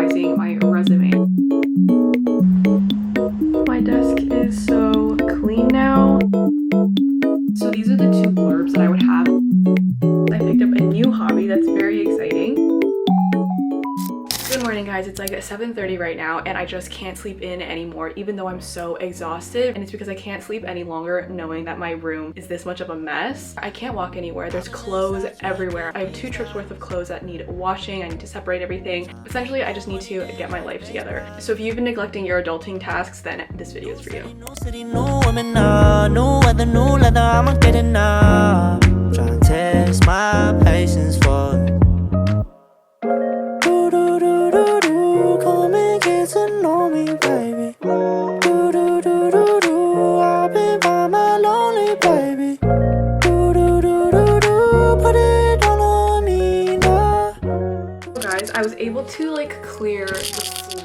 revising my resume. My desk is so clean now. So these are the two blurbs that I would have. I picked up a new hobby that's very exciting. Good morning, guys. It's like 7:30 right now and I just can't sleep in anymore, even though I'm so exhausted. And it's because I can't sleep any longer knowing that my room is this much of a mess. I can't walk anywhere. There's clothes everywhere. I have 2 trips worth of clothes that need washing. I need to separate everything. Essentially, I just need to get my life together. So if you've been neglecting your adulting tasks, then this video is for you. Trying to test my patience for it. Come and get to know me, baby. I've been by my lonely baby. Put it all on me now. So guys, I was able to like clear the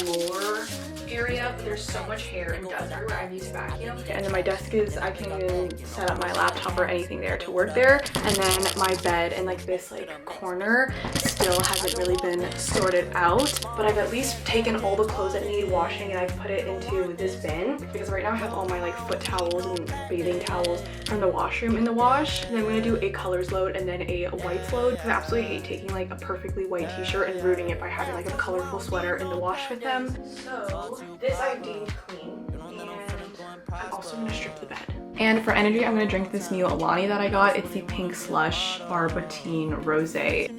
floor area. There's so much hair and dust everywhere. I've used vacuum. And then my desk is, I can even set up my laptop or anything there to work there. And then my bed and like this like corner still hasn't really been sorted out, but I've at least taken all the clothes that need washing and I've put it into this bin because right now I have all my like foot towels and bathing towels from the washroom in the wash. And I'm gonna do a colors load and then a whites load because I absolutely hate taking like a perfectly white t-shirt and ruining it by having like a colorful sweater in the wash with them. So this I've deemed clean, and I'm also gonna strip the bed. And for energy, I'm gonna drink this new Alani that I got. It's the Pink Slush Barbatine Rosé.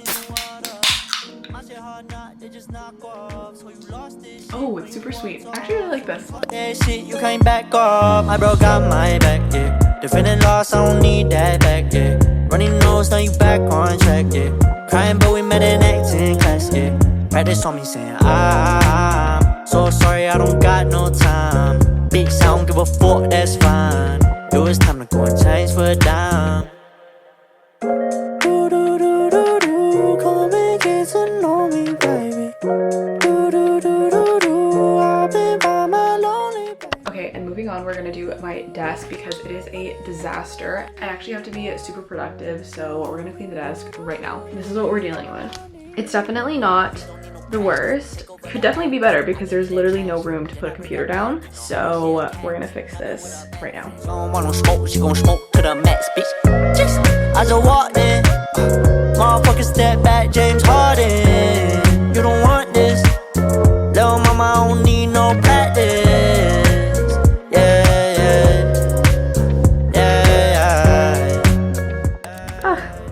Oh, it's super sweet. I actually really like this. Shit, you came back up. I broke out my back, yeah. Defending loss, I don't need that back, yeah. Running nose, now you back on track, yeah. Crying, but we met in acting class, yeah. Practice on me saying, I'm so sorry, I don't got no time. Bitch, I don't give a fuck, that's fine. It was time to go and change for a dime. Come and get to know me, baby. I've been by my lonely baby. Okay, and moving on, we're gonna do my desk because it is a disaster. I actually have to be super productive, so we're gonna clean the desk right now. This is what we're dealing with. It's definitely not the worst. Could definitely be better because there's literally no room to put a computer down. So we're gonna fix this right now. Don't want no smoke, she gon' smoke to the max, bitch. Just, I just walked in. Motherfucker step back, James Harden. You don't want this. Little mama, I don't need no practice.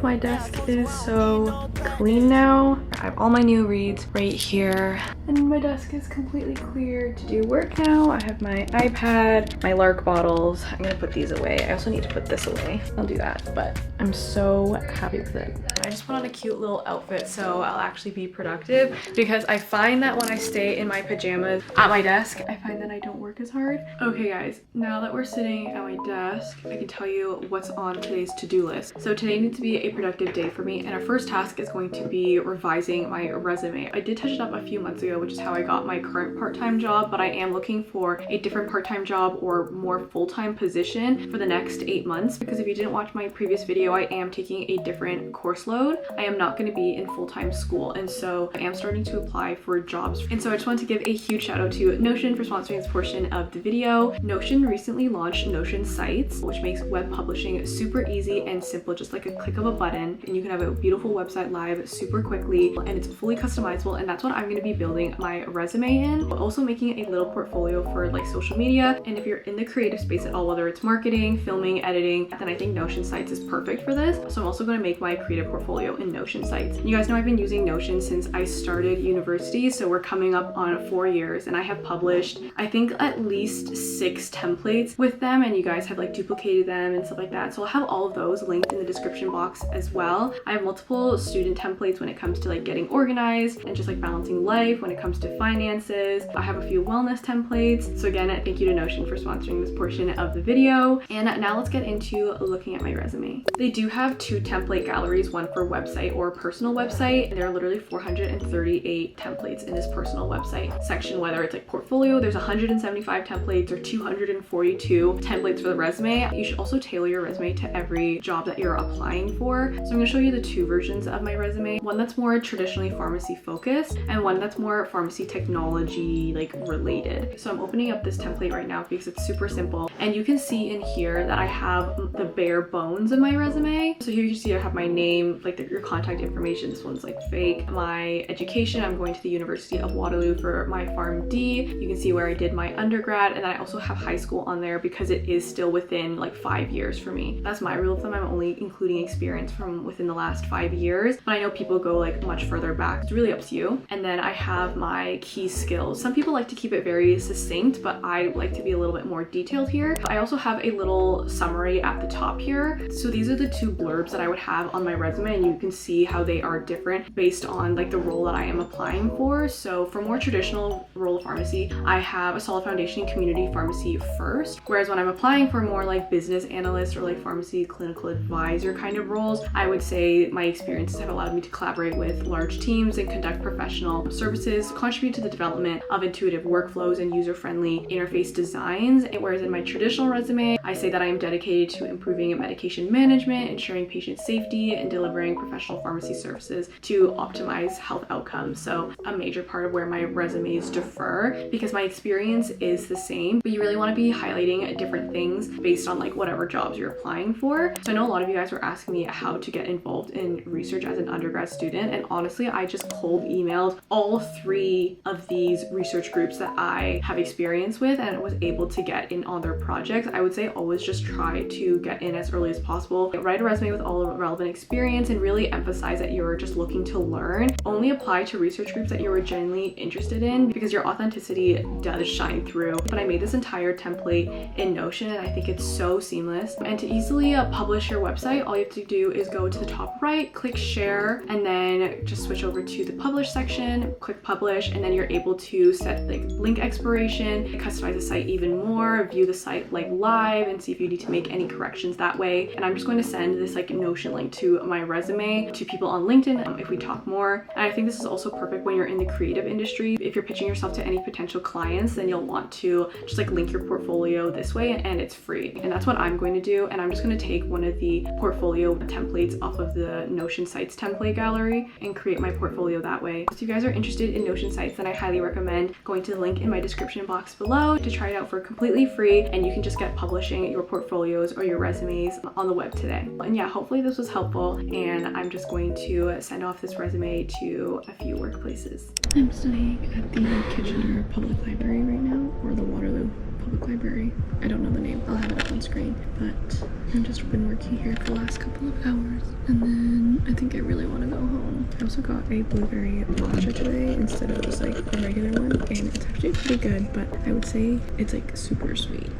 My desk is so clean now. I have all my new reads right here. And my desk is completely clear to do work now. I have my iPad, my Lark bottles. I'm gonna put these away. I also need to put this away. I'll do that, but I'm so happy with it. I just put on a cute little outfit so I'll actually be productive because I find that when I stay in my pajamas at my desk, I find that I don't work as hard. Okay guys, now that we're sitting at my desk, I can tell you what's on today's to-do list. So today needs to be a productive day for me and our first task is going to be revising my resume. I did touch it up a few months ago, which is how I got my current part-time job, but I am looking for a different part-time job or more full-time position for the next 8 months because if you didn't watch my previous video, I am taking a different course load. I am not going to be in full-time school and so I am starting to apply for jobs. And so I just want to give a huge shout out to Notion for sponsoring this portion of the video. Notion recently launched Notion Sites, which makes web publishing super easy and simple, just like a click of a button, and you can have a beautiful website live super quickly and it's fully customizable, and that's what I'm going to be building my resume in, but also making a little portfolio for like social media. And if you're in the creative space at all, whether it's marketing, filming, editing, then I think Notion Sites is perfect for this. So I'm also going to make my creative portfolio in Notion Sites. You guys know I've been using Notion since I started university, so we're coming up on 4 years and I have published I think at least 6 templates with them, and you guys have like duplicated them and stuff like that. So I'll have all of those linked in the description box as well. I have multiple student templates when it comes to like getting organized and just like balancing life, when it comes to finances. I have a few wellness templates. So again, thank you to Notion for sponsoring this portion of the video. And now let's get into looking at my resume. They do have 2 template galleries, one for website or personal website. There are literally 438 templates in this personal website section, whether it's like portfolio, there's 175 templates or 242 templates for the resume. You should also tailor your resume to every job that you're applying for. So I'm going to show you the two versions of my resume, one that's more traditionally pharmacy focused and one that's more pharmacy technology like related. So I'm opening up this template right now because it's super simple, and you can see in here that I have the bare bones of my resume. So here you can see I have my name, like your contact information. This one's like fake. My education, I'm going to the University of Waterloo for my pharmD. You can see where I did my undergrad, and then I also have high school on there because it is still within like 5 years for me. That's my rule of thumb. I'm only including experience from within the last 5 years, but I know people go like much further back. It's really up to you. And then I have my key skills. Some people like to keep it very succinct, but I like to be a little bit more detailed here. I also have a little summary at the top here. So these are the two blurbs that I would have on my resume, and you can see how they are different based on like the role that I am applying for. So for more traditional role of pharmacy, I have a solid foundation in community pharmacy first, whereas when I'm applying for more like business analyst or like pharmacy clinical advisor kind of roles, I would say my experiences have allowed me to collaborate with large teams and conduct professional services, contribute to the development of intuitive workflows and user-friendly interface designs. Whereas in my traditional resume, I say that I am dedicated to improving medication management, ensuring patient safety, and delivering professional pharmacy services to optimize health outcomes. So a major part of where my resumes differ, because my experience is the same, but you really want to be highlighting different things based on like whatever jobs you're applying for. So I know a lot of you guys were asking me how to get involved in research as an undergrad student, and honestly, I just cold emailed all 3 of these research groups that I have experience with and was able to get in on their projects. I would say always just try to get in as early as possible. Write a resume with all relevant experience and really emphasize that you're just looking to learn. Only apply to research groups that you were genuinely interested in, because your authenticity does shine through. But I made this entire template in Notion, and I think it's so seamless. And to easily publish your website, all you have to do is go to the top right, click share, and then just switch over to the publish section, click publish, and then you're able to set like link expiration, customize the site even more, view the site like live, and see if you need to make any corrections that way. And I'm just going to send this like Notion link to my resume to people on LinkedIn if we talk more. And I think this is also perfect when you're in the creative industry. If you're pitching yourself to any potential clients, then you'll want to just like link your portfolio this way, and it's free. And that's what I'm going to do. And I'm just going to take one of the portfolio templates off of the Notion Sites template gallery and create my portfolio that way. So if you guys are interested in Notion Sites, then I highly recommend going to the link in my description box below to try it out for completely free, and you can just get publishing your portfolios or your resumes on the web today. And yeah, hopefully this was helpful, and I'm just going to send off this resume to a few workplaces. I'm studying at the Kitchener Public Library right now, or the Waterloo Public Library. I don't know the name. I'll have it up on screen, but I've just been working here for the last couple of hours, and then I think I really want to go home. I also got a blueberry matcha today instead of just like a regular one, and it's actually pretty good, but I would say it's like super sweet.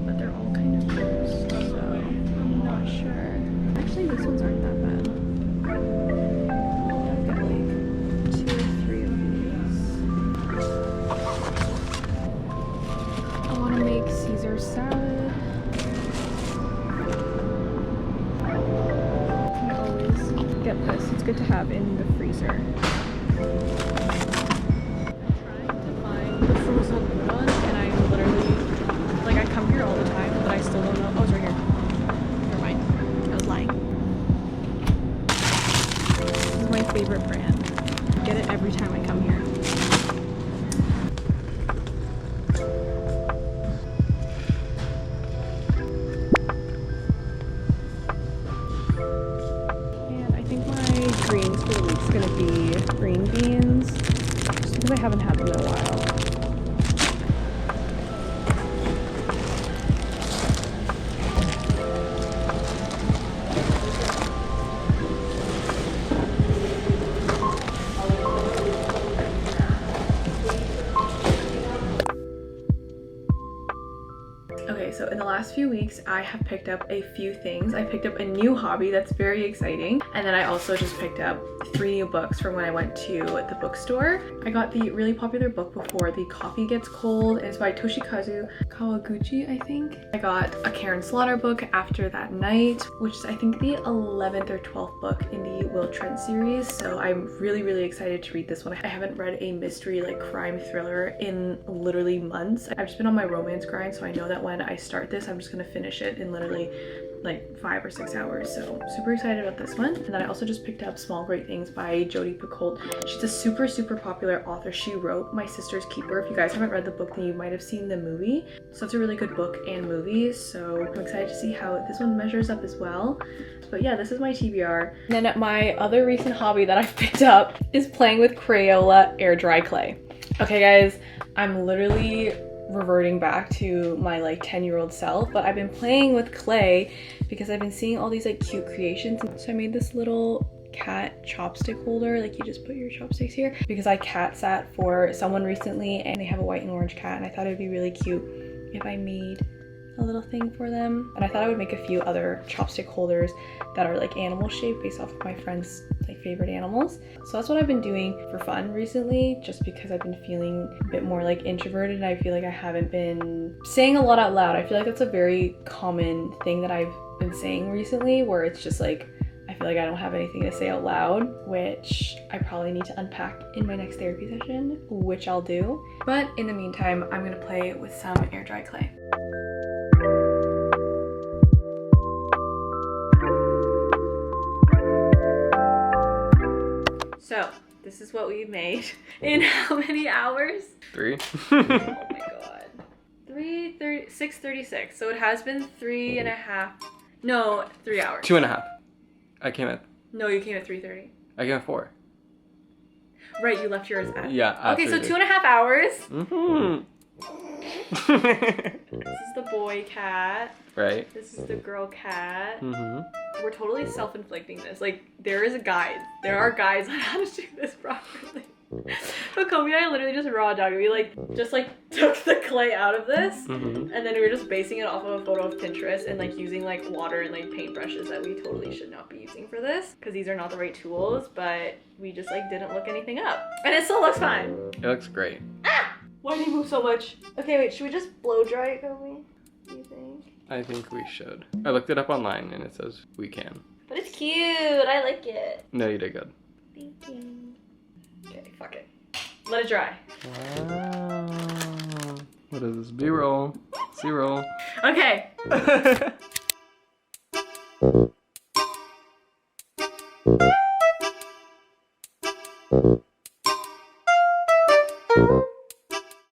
But they're all kind of close, so I'm not sure. Actually, these ones aren't that bad. I've got like 2 or 3 of these. I want to make Caesar salad. I always get this. It's good to have in the freezer. Frozen one, and I literally, like, I come here all the time, but I still don't know. Oh, it's right here. Never mind. I was lying. This is my favorite brand. I get it every time I come here. is gonna be green beans, just because I haven't had them in a while. Okay, so in the last few weeks, I have picked up a few things. I picked up a new hobby that's very exciting. And then I also just picked up 3 new books from when I went to the bookstore. I got the really popular book before, The Coffee Gets Cold. It's by Toshikazu Kawaguchi, I think. I got a Karen Slaughter book, After That Night, which is I think the 11th or 12th book in the Will Trent series. So I'm really, really excited to read this one. I haven't read a mystery like crime thriller in literally months. I've just been on my romance grind, so I know that when I start this, I'm just gonna finish it in literally like 5 or 6 hours. So super excited about this one. And then I also just picked up Small Great Things by Jodi Picoult. She's a super, super popular author. She wrote My Sister's Keeper. If you guys haven't read the book, then you might have seen the movie. So it's a really good book and movie. So I'm excited to see how this one measures up as well. But yeah, this is my TBR. And then my other recent hobby that I've picked up is playing with Crayola air dry clay. Okay guys, I'm literally reverting back to my like 10-year-old self, but I've been playing with clay because I've been seeing all these like cute creations. So I made this little cat chopstick holder, like you just put your chopsticks here, because I cat sat for someone recently and they have a white and orange cat, and I thought it'd be really cute if I made a little thing for them. And I thought I would make a few other chopstick holders that are like animal shaped based off of my friends' like favorite animals. So that's what I've been doing for fun recently, just because I've been feeling a bit more like introverted and I feel like I haven't been saying a lot out loud. I feel like that's a very common thing that I've been saying recently, where it's just like I feel like I don't have anything to say out loud, which I probably need to unpack in my next therapy session, which I'll do. But in the meantime, I'm gonna play with some air dry clay. So this is what we made in how many hours? 3. Oh my god. 6:36. So it has been 3.5. No, 3 hours. 2.5. I came at. No, you came at 3:30. I came at 4. Right, you left yours at. Yeah. Okay, so 2.5 hours. Mm-hmm. This is the boy cat. Right. This is the girl cat. Mm-hmm. We're totally self-inflicting this. Like, there is a guide. There are guides on how to do this properly. But Kobe and I literally just raw dogged. We just took the clay out of this, and then we were just basing it off of a photo of Pinterest and like using like water and like paintbrushes that we totally should not be using for this, because these are not the right tools, but we just like didn't look anything up. And it still looks fine. It looks great. Ah! Why do you move so much? Okay, wait, should we just blow dry it, Kobe? Do you think? I think we should. I looked it up online and it says we can. But it's cute. I like it. No, you did good. Thank you. Okay, fuck it. Let it dry. Wow. What is this? B-roll. C-roll. Okay.